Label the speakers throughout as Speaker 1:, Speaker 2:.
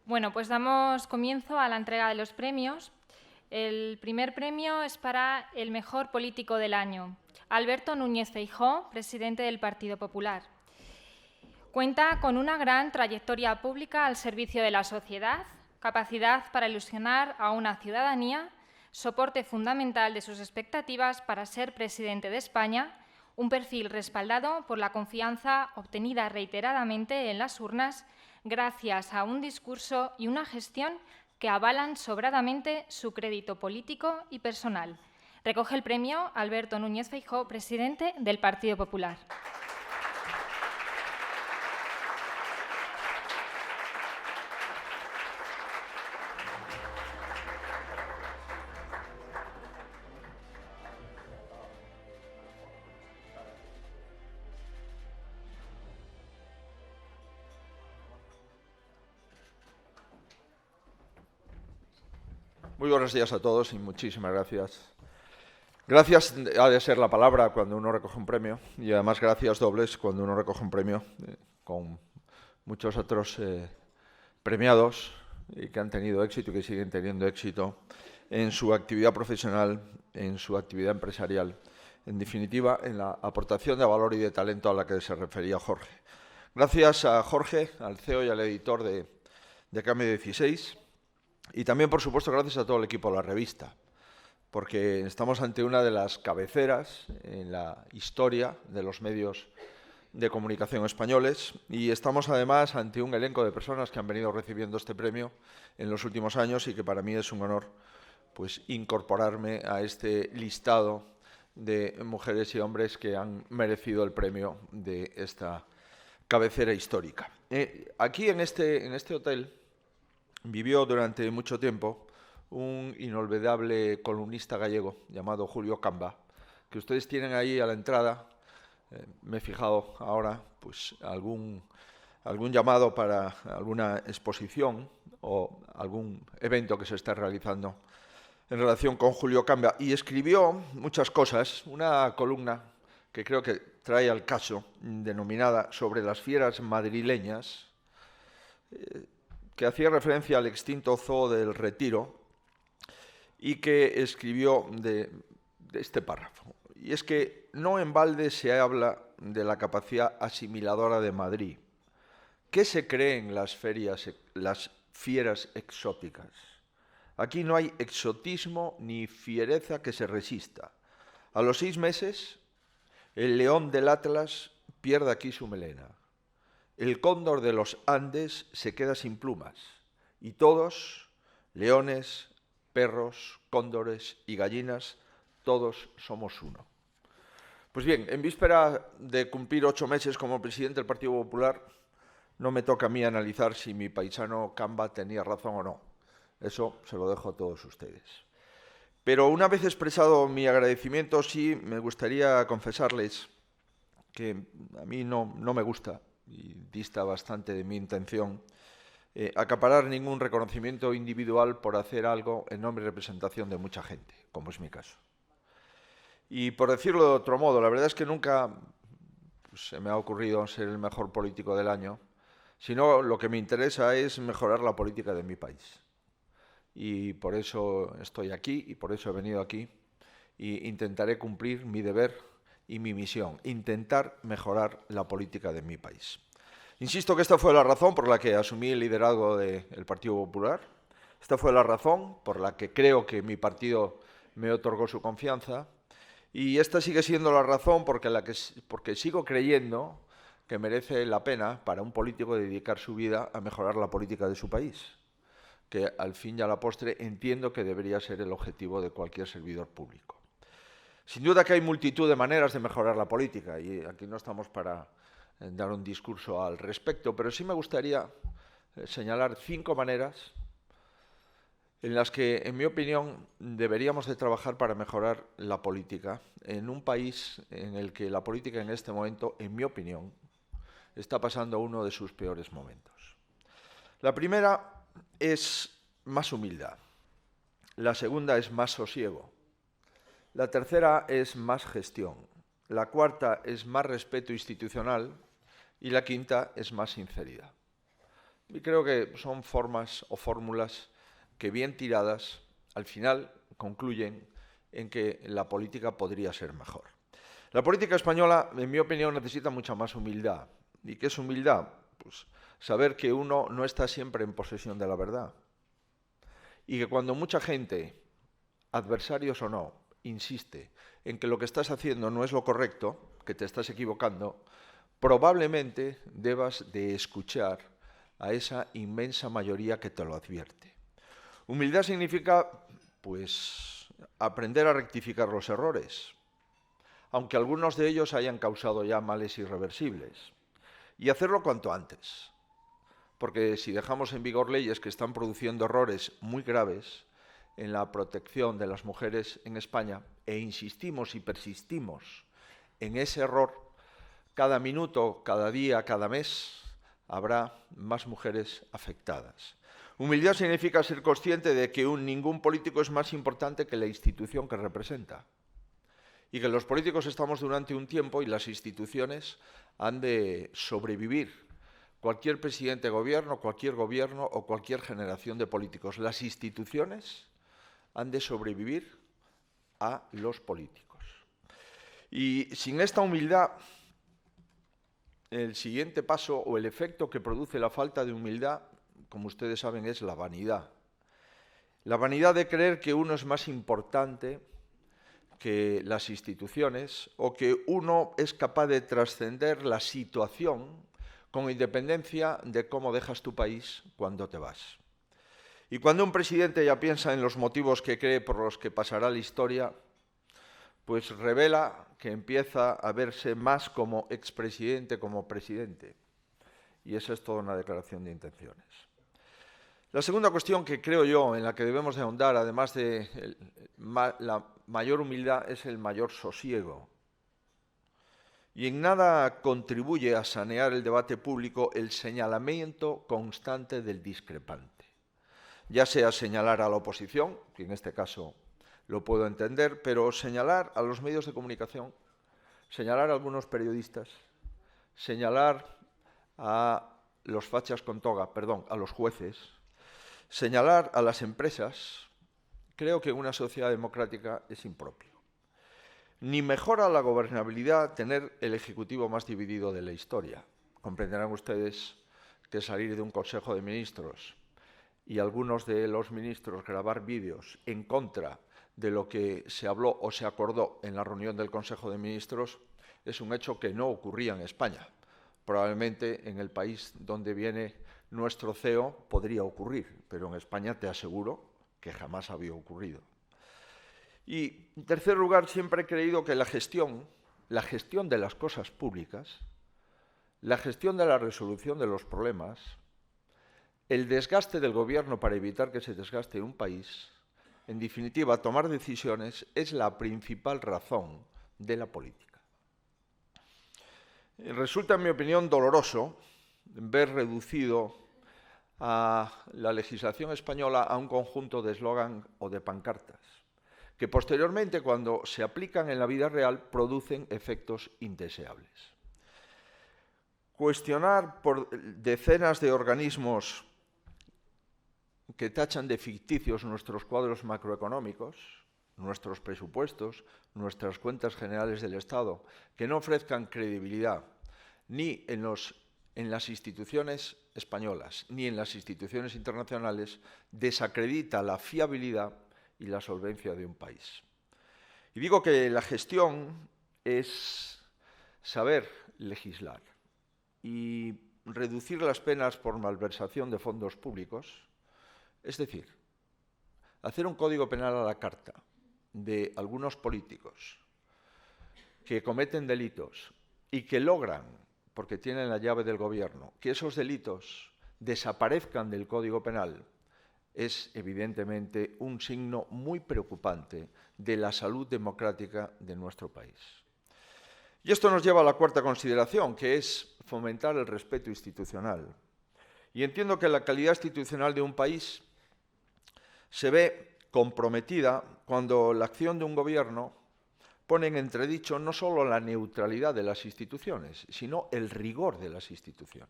Speaker 1: Bueno, pues damos comienzo a la entrega de los premios. El primer premio es para el mejor político del año, Alberto Núñez Feijóo, presidente del Partido Popular. Cuenta con una gran trayectoria pública al servicio de la sociedad, capacidad para ilusionar a una ciudadanía, soporte fundamental de sus expectativas para ser presidente de España, un perfil respaldado por la confianza obtenida reiteradamente en las urnas gracias a un discurso y una gestión que avalan sobradamente su crédito político y personal. Recoge el premio Alberto Núñez Feijóo, presidente del Partido Popular.
Speaker 2: Muy buenos días a todos y muchísimas gracias. Gracias ha de ser la palabra cuando uno recoge un premio y además gracias dobles cuando uno recoge un premio con muchos otros premiados y que han tenido éxito y que siguen teniendo éxito en su actividad profesional, en su actividad empresarial, en definitiva en la aportación de valor y de talento a la que se refería Jorge. Gracias a Jorge, al CEO y al editor de Cambio 16, y también, por supuesto, gracias a todo el equipo de la revista, porque estamos ante una de las cabeceras en la historia de los medios de comunicación españoles y estamos además ante un elenco de personas que han venido recibiendo este premio en los últimos años y que para mí es un honor pues, incorporarme a este listado de mujeres y hombres que han merecido el premio de esta cabecera histórica. Aquí en este hotel vivió durante mucho tiempo un inolvidable columnista gallego llamado Julio Camba, que ustedes tienen ahí a la entrada. Me he fijado ahora pues algún llamado para alguna exposición o algún evento que se está realizando en relación con Julio Camba. Y escribió muchas cosas, una columna que creo que trae al caso, denominada Sobre las fieras madrileñas, que hacía referencia al extinto Zoo del Retiro y que escribió de este párrafo. Y es que no en balde se habla de la capacidad asimiladora de Madrid. ¿Qué se cree en las fieras exóticas? Aquí no hay exotismo ni fiereza que se resista. A los 6 meses, el león del Atlas pierde aquí su melena. El cóndor de los Andes se queda sin plumas y todos, leones, perros, cóndores y gallinas, todos somos uno. Pues bien, en víspera de cumplir 8 meses como presidente del Partido Popular, no me toca a mí analizar si mi paisano Camba tenía razón o no. Eso se lo dejo a todos ustedes. Pero una vez expresado mi agradecimiento, sí me gustaría confesarles que a mí no me gusta y dista bastante de mi intención, acaparar ningún reconocimiento individual por hacer algo en nombre y representación de mucha gente, como es mi caso. Y por decirlo de otro modo, la verdad es que nunca se me ha ocurrido ser el mejor político del año, sino lo que me interesa es mejorar la política de mi país. Y por eso estoy aquí y por eso he venido aquí e intentaré cumplir mi deber y mi misión, intentar mejorar la política de mi país. Insisto que esta fue la razón por la que asumí el liderazgo del Partido Popular. Esta fue la razón por la que creo que mi partido me otorgó su confianza. Y esta sigue siendo la razón porque sigo creyendo que merece la pena para un político dedicar su vida a mejorar la política de su país, que al fin y a la postre entiendo que debería ser el objetivo de cualquier servidor público. Sin duda que hay multitud de maneras de mejorar la política y aquí no estamos para dar un discurso al respecto, pero sí me gustaría señalar 5 maneras en las que, en mi opinión, deberíamos de trabajar para mejorar la política en un país en el que la política en este momento, en mi opinión, está pasando uno de sus peores momentos. La primera es más humildad, la segunda es más sosiego, la tercera es más gestión, la cuarta es más respeto institucional y la quinta es más sinceridad. Y creo que son formas o fórmulas que, bien tiradas, al final concluyen en que la política podría ser mejor. La política española, en mi opinión, necesita mucha más humildad. ¿Y qué es humildad? Pues saber que uno no está siempre en posesión de la verdad. Y que cuando mucha gente, adversarios o no, insiste en que lo que estás haciendo no es lo correcto, que te estás equivocando, probablemente debas de escuchar a esa inmensa mayoría que te lo advierte. Humildad significa, pues, aprender a rectificar los errores, aunque algunos de ellos hayan causado ya males irreversibles, y hacerlo cuanto antes, porque si dejamos en vigor leyes que están produciendo errores muy graves en la protección de las mujeres en España, e insistimos y persistimos en ese error, cada minuto, cada día, cada mes, habrá más mujeres afectadas. Humildad significa ser consciente de que ningún político es más importante que la institución que representa. Y que los políticos estamos durante un tiempo y las instituciones han de sobrevivir. Cualquier presidente de gobierno o cualquier generación de políticos. Las instituciones han de sobrevivir a los políticos. Y sin esta humildad, el siguiente paso o el efecto que produce la falta de humildad, como ustedes saben, es la vanidad. La vanidad de creer que uno es más importante que las instituciones o que uno es capaz de trascender la situación con independencia de cómo dejas tu país cuando te vas. Y cuando un presidente ya piensa en los motivos que cree por los que pasará la historia, pues revela que empieza a verse más como expresidente como presidente. Y esa es toda una declaración de intenciones. La segunda cuestión que creo yo en la que debemos de ahondar, además de la mayor humildad, es el mayor sosiego. Y en nada contribuye a sanear el debate público el señalamiento constante del discrepante. Ya sea señalar a la oposición, que en este caso lo puedo entender, pero señalar a los medios de comunicación, señalar a algunos periodistas, señalar a los fachas con toga, perdón, a los jueces, señalar a las empresas, creo que en una sociedad democrática es impropio. Ni mejora la gobernabilidad tener el Ejecutivo más dividido de la historia. Comprenderán ustedes que salir de un Consejo de Ministros y algunos de los ministros grabar vídeos en contra de lo que se habló o se acordó en la reunión del Consejo de Ministros es un hecho que no ocurría en España. Probablemente en el país donde viene nuestro CEO podría ocurrir, pero en España te aseguro que jamás había ocurrido. Y en tercer lugar, siempre he creído que la gestión de las cosas públicas, la gestión de la resolución de los problemas, el desgaste del gobierno para evitar que se desgaste un país, en definitiva, tomar decisiones es la principal razón de la política. Resulta, en mi opinión, doloroso ver reducido a la legislación española a un conjunto de eslogan o de pancartas, que posteriormente, cuando se aplican en la vida real, producen efectos indeseables. Cuestionar por decenas de organismos que tachan de ficticios nuestros cuadros macroeconómicos, nuestros presupuestos, nuestras cuentas generales del Estado, que no ofrezcan credibilidad ni en las instituciones españolas ni en las instituciones internacionales, desacredita la fiabilidad y la solvencia de un país. Y digo que la gestión es saber legislar y reducir las penas por malversación de fondos públicos, es decir, hacer un código penal a la carta de algunos políticos que cometen delitos y que logran, porque tienen la llave del gobierno, que esos delitos desaparezcan del Código Penal, es evidentemente un signo muy preocupante de la salud democrática de nuestro país. Y esto nos lleva a la cuarta consideración, que es fomentar el respeto institucional. Y entiendo que la calidad institucional de un país se ve comprometida cuando la acción de un gobierno pone en entredicho no solo la neutralidad de las instituciones, sino el rigor de las instituciones.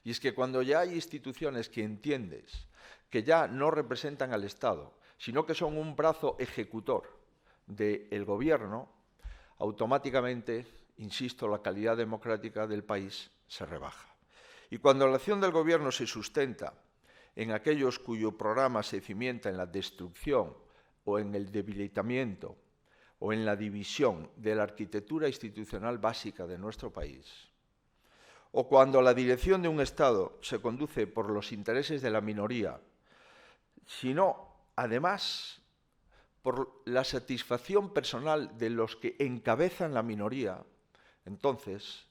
Speaker 2: Y es que cuando ya hay instituciones que entiendes que ya no representan al Estado, sino que son un brazo ejecutor del gobierno, automáticamente, insisto, la calidad democrática del país se rebaja. Y cuando la acción del gobierno se sustenta en aquellos cuyo programa se cimienta en la destrucción o en el debilitamiento o en la división de la arquitectura institucional básica de nuestro país, o cuando la dirección de un Estado se conduce por los intereses de la minoría, sino, además, por la satisfacción personal de los que encabezan la minoría, entonces,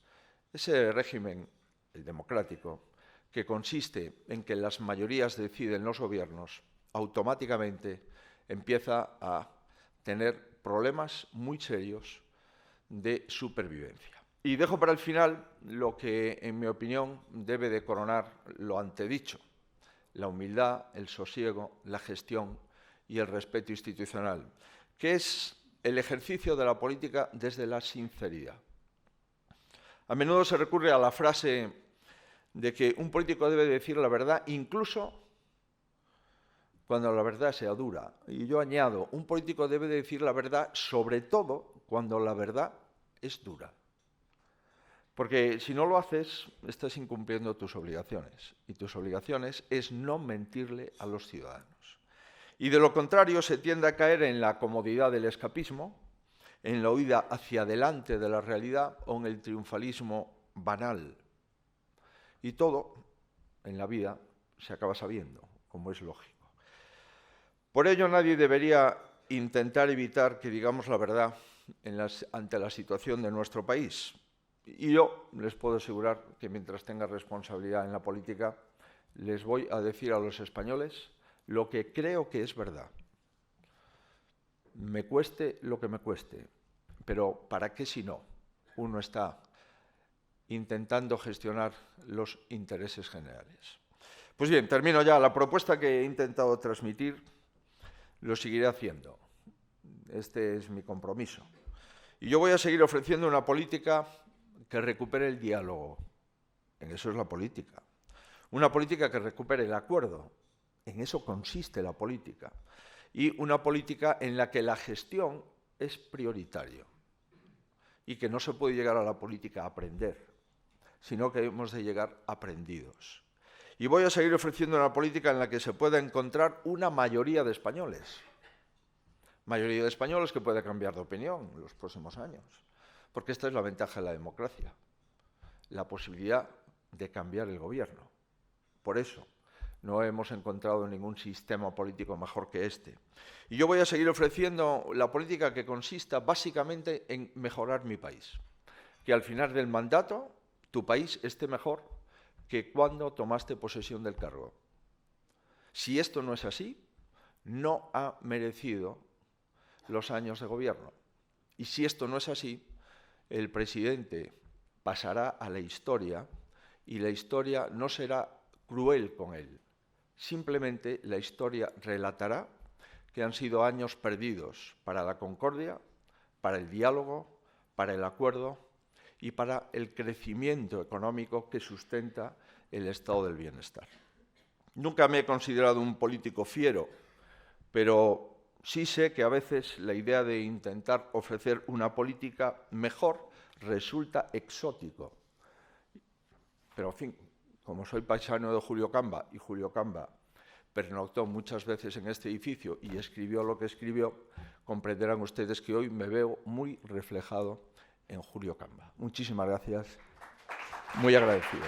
Speaker 2: ese régimen, el democrático, que consiste en que las mayorías deciden los gobiernos, automáticamente empieza a tener problemas muy serios de supervivencia. Y dejo para el final lo que, en mi opinión, debe de coronar lo antedicho: la humildad, el sosiego, la gestión y el respeto institucional, que es el ejercicio de la política desde la sinceridad. A menudo se recurre a la frase de que un político debe decir la verdad incluso cuando la verdad sea dura. Y yo añado, un político debe decir la verdad sobre todo cuando la verdad es dura. Porque si no lo haces, estás incumpliendo tus obligaciones. Y tus obligaciones es no mentirle a los ciudadanos. Y de lo contrario, se tiende a caer en la comodidad del escapismo, en la huida hacia adelante de la realidad o en el triunfalismo banal. Y todo en la vida se acaba sabiendo, como es lógico. Por ello, nadie debería intentar evitar que digamos la verdad ante la situación de nuestro país. Y yo les puedo asegurar que mientras tenga responsabilidad en la política, les voy a decir a los españoles lo que creo que es verdad. Me cueste lo que me cueste, pero ¿para qué si no? Uno está intentando gestionar los intereses generales. Pues bien, termino ya. La propuesta que he intentado transmitir lo seguiré haciendo. Este es mi compromiso. Y yo voy a seguir ofreciendo una política que recupere el diálogo. En eso es la política. Una política que recupere el acuerdo. En eso consiste la política. Y una política en la que la gestión es prioritario. Y que no se puede llegar a la política a aprender, sino que hemos de llegar aprendidos. Y voy a seguir ofreciendo una política en la que se pueda encontrar una mayoría de españoles. Mayoría de españoles que pueda cambiar de opinión en los próximos años. Porque esta es la ventaja de la democracia, la posibilidad de cambiar el gobierno. Por eso no hemos encontrado ningún sistema político mejor que este. Y yo voy a seguir ofreciendo la política que consista básicamente en mejorar mi país. Que al final del mandato tu país esté mejor que cuando tomaste posesión del cargo. Si esto no es así, no ha merecido los años de gobierno. Y si esto no es así, el presidente pasará a la historia y la historia no será cruel con él. Simplemente la historia relatará que han sido años perdidos para la concordia, para el diálogo, para el acuerdo y para el crecimiento económico que sustenta el estado del bienestar. Nunca me he considerado un político fiero, pero sí sé que a veces la idea de intentar ofrecer una política mejor resulta exótico. Pero, en fin, como soy paisano de Julio Camba, y Julio Camba pernoctó muchas veces en este edificio y escribió lo que escribió, comprenderán ustedes que hoy me veo muy reflejado en Julio Camba. Muchísimas gracias, muy agradecido.